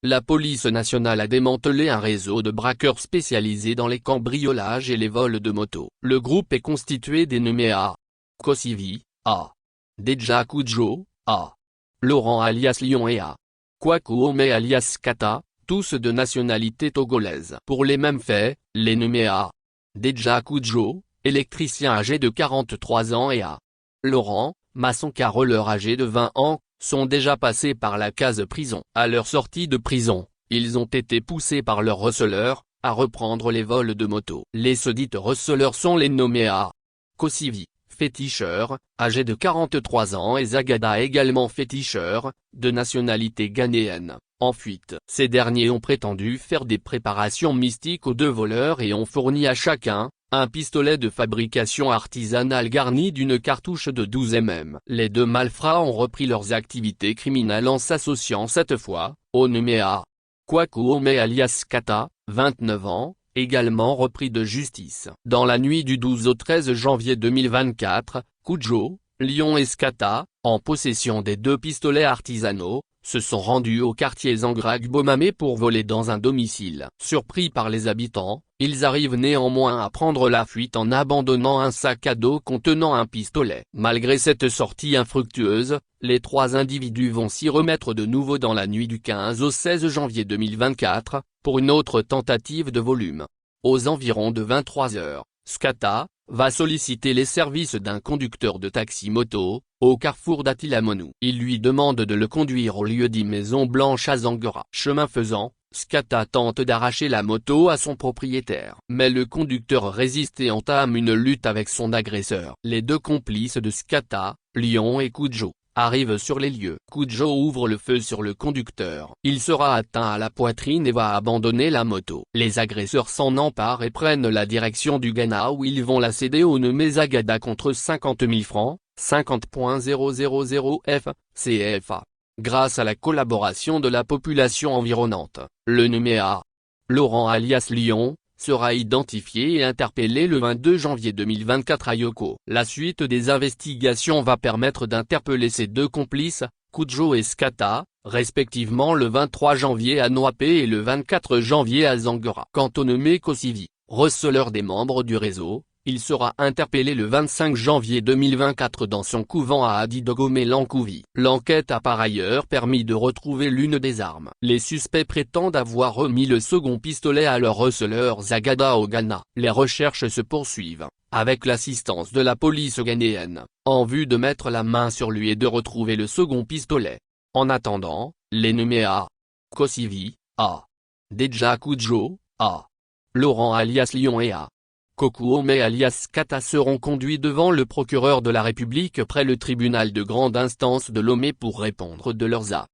La police nationale a démantelé un réseau de braqueurs spécialisés dans les cambriolages et les vols de motos. Le groupe est constitué des nommés A. Kosivi, A. Deja Kudjo, A. Laurent alias Lion et A. Kwaku Ome alias Kata, tous de nationalité togolaise. Pour les mêmes faits, les nommés A. Deja Kudjo, électricien âgé de 43 ans et A. Laurent, maçon caroleur âgé de 20 ans, sont déjà passés par la case prison. À leur sortie de prison, ils ont été poussés par leurs receleurs, à reprendre les vols de moto. Les sedites receleurs sont les nommés A. Kosivi, féticheur, âgé de 43 ans et Zagada également féticheur, de nationalité ghanéenne, en fuite. Ces derniers ont prétendu faire des préparations mystiques aux deux voleurs et ont fourni à chacun un pistolet de fabrication artisanale garni d'une cartouche de 12 mm. Les deux malfrats ont repris leurs activités criminelles en s'associant cette fois, au nommé A. Kwaku Ome alias Kata, 29 ans, également repris de justice. Dans la nuit du 12 au 13 janvier 2024, Kudjo, Lion et Skata, en possession des deux pistolets artisanaux, se sont rendus au quartier Zangrag-Bomamé pour voler dans un domicile. Surpris par les habitants, ils arrivent néanmoins à prendre la fuite en abandonnant un sac à dos contenant un pistolet. Malgré cette sortie infructueuse, les trois individus vont s'y remettre de nouveau dans la nuit du 15 au 16 janvier 2024, pour une autre tentative de volume. Aux environs de 23 h, Skata va solliciter les services d'un conducteur de taxi-moto, au carrefour d'Atilamonou. Il lui demande de le conduire au lieu-dit Maison Blanche à Zangora. Chemin faisant, Skata tente d'arracher la moto à son propriétaire. Mais le conducteur résiste et entame une lutte avec son agresseur. Les deux complices de Skata, Lion et Kudjo, arrivent sur les lieux. Kudjo ouvre le feu sur le conducteur. Il sera atteint à la poitrine et va abandonner la moto. Les agresseurs s'en emparent et prennent la direction du Ghana où ils vont la céder au nommé Zagada contre 50 000 francs, 50.000 CFA. Grâce à la collaboration de la population environnante, le nommé A. Laurent alias Lion, sera identifié et interpellé le 22 janvier 2024 à Yoko. La suite des investigations va permettre d'interpeller ses deux complices, Kudjo et Skata, respectivement le 23 janvier à Noapé et le 24 janvier à Zangora. Quant au nommé Kosivi, receleur des membres du réseau, il sera interpellé le 25 janvier 2024 dans son couvent à Adidogomé-Lankouvi. L'enquête a par ailleurs permis de retrouver l'une des armes. Les suspects prétendent avoir remis le second pistolet à leur receleur Zagada au Ghana. Les recherches se poursuivent, avec l'assistance de la police ghanéenne, en vue de mettre la main sur lui et de retrouver le second pistolet. En attendant, les nommés A. Kosivi, A. Deja Kudjo, A. Laurent alias Lion et A. Kwaku Ome alias Kata seront conduits devant le procureur de la République près le tribunal de grande instance de Lomé pour répondre de leurs actes.